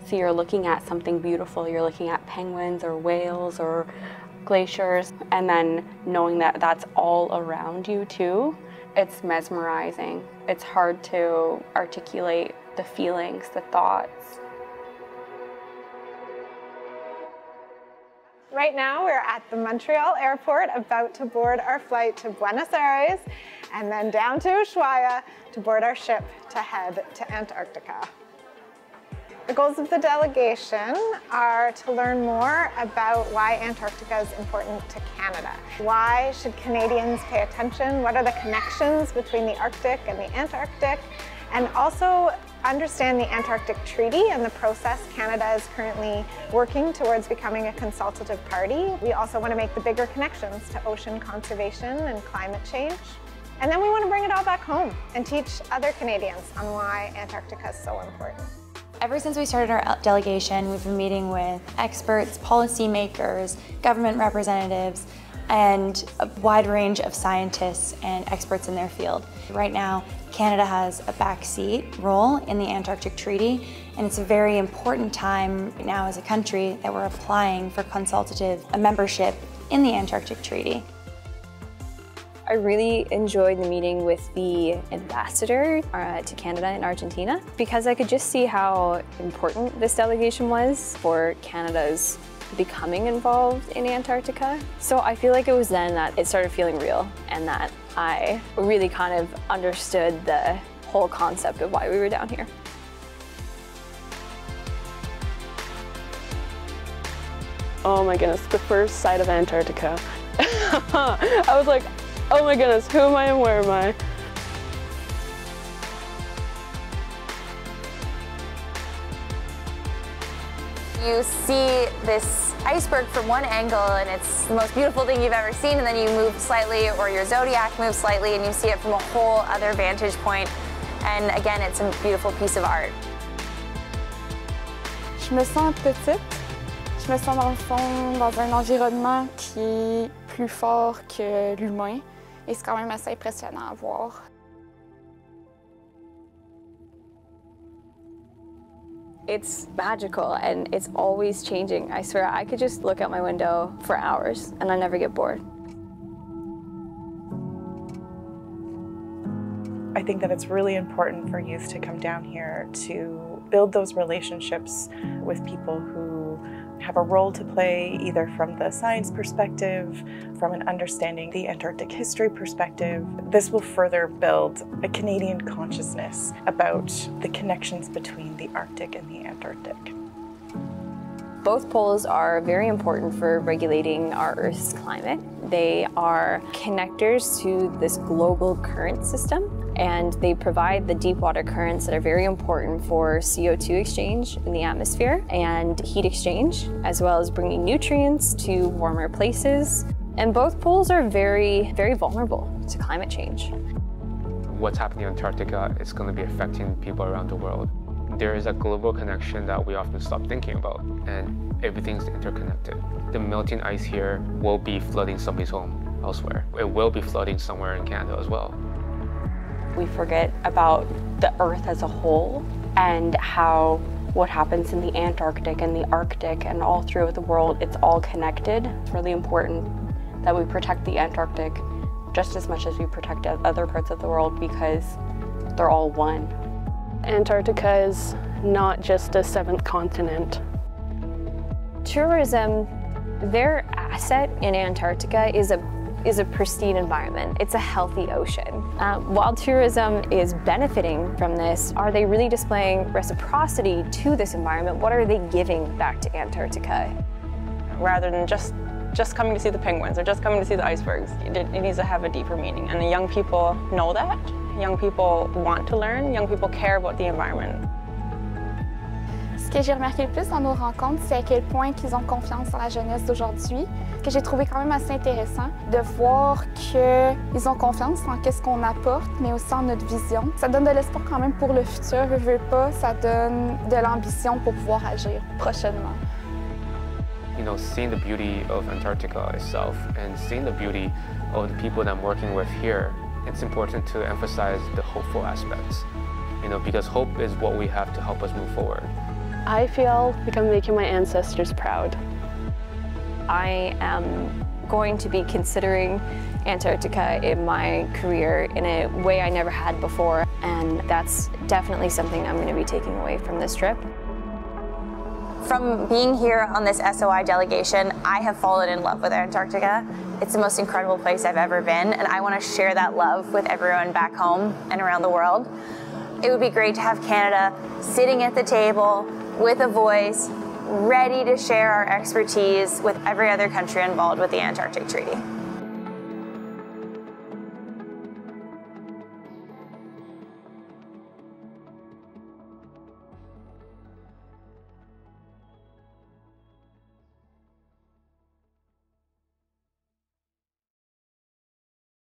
So you're looking at something beautiful, you're looking at penguins or whales or glaciers, and then knowing that that's all around you too, it's mesmerizing. It's hard to articulate the feelings, the thoughts. Right now we're at the Montreal airport about to board our flight to Buenos Aires and then down to Ushuaia to board our ship to head to Antarctica. The goals of the delegation are to learn more about why Antarctica is important to Canada. Why should Canadians pay attention? What are the connections between the Arctic and the Antarctic? And also understand the Antarctic Treaty and the process Canada is currently working towards becoming a consultative party. We also want to make the bigger connections to ocean conservation and climate change. And then we want to bring it all back home and teach other Canadians on why Antarctica is so important. Ever since we started our delegation, we've been meeting with experts, policymakers, government representatives, and a wide range of scientists and experts in their field. Right now, Canada has a backseat role in the Antarctic Treaty, and it's a very important time now as a country that we're applying for consultative membership in the Antarctic Treaty. I really enjoyed the meeting with the ambassador to Canada and Argentina because I could just see how important this delegation was for Canada's becoming involved in Antarctica. So I feel like it was then that it started feeling real and that I really kind of understood the whole concept of why we were down here. Oh my goodness, the first sight of Antarctica. I was like, oh my goodness, who am I and where am I? You see this iceberg from one angle and it's the most beautiful thing you've ever seen, and then you move slightly, or your zodiac moves slightly, and you see it from a whole other vantage point. And again, it's a beautiful piece of art. Je me sens petite. Je me sens dans le fond dans un environnement qui est plus fort que l'humain. Et c'est quand même assez impressionnant à voir. It's magical and it's always changing. I swear I could just look out my window for hours and I never get bored. I think that it's really important for youth to come down here to build those relationships with people who have a role to play, either from the science perspective, from an understanding the Antarctic history perspective. This will further build a Canadian consciousness about the connections between the Arctic and the Antarctic. Both poles are very important for regulating our Earth's climate. They are connectors to this global current system, and they provide the deep water currents that are very important for CO2 exchange in the atmosphere and heat exchange, as well as bringing nutrients to warmer places. And both poles are very, very vulnerable to climate change. What's happening in Antarctica is going to be affecting people around the world. There is a global connection that we often stop thinking about, and everything's interconnected. The melting ice here will be flooding somebody's home elsewhere. It will be flooding somewhere in Canada as well. We forget about the Earth as a whole and how what happens in the Antarctic and the Arctic and all throughout the world, it's all connected. It's really important that we protect the Antarctic just as much as we protect other parts of the world because they're all one. Antarctica is not just a seventh continent. Tourism, their asset in Antarctica is a pristine environment. It's a healthy ocean. While tourism is benefiting from this, are they really displaying reciprocity to this environment? What are they giving back to Antarctica? Rather than just coming to see the penguins or just coming to see the icebergs, it needs to have a deeper meaning. And the young people know that. Young people want to learn. Young people care about the environment. Ce que j'ai remarqué le plus dans nos rencontres, c'est à quel point qu'ils ont confiance dans la jeunesse d'aujourd'hui. Ce que j'ai trouvé quand même assez intéressant, de voir qu'ils ont confiance en ce qu'on apporte, mais aussi en notre vision. Ça donne de l'espoir quand même pour le futur, veux pas, ça donne de l'ambition pour pouvoir agir prochainement. You know, seeing the beauty of Antarctica itself and seeing the beauty of the people that I'm working with here, it's important to emphasize the hopeful aspects. You know, because hope is what we have to help us move forward. I feel like I'm making my ancestors proud. I am going to be considering Antarctica in my career in a way I never had before, and that's definitely something I'm going to be taking away from this trip. From being here on this SOI delegation, I have fallen in love with Antarctica. It's the most incredible place I've ever been, and I want to share that love with everyone back home and around the world. It would be great to have Canada sitting at the table with a voice, ready to share our expertise with every other country involved with the Antarctic Treaty.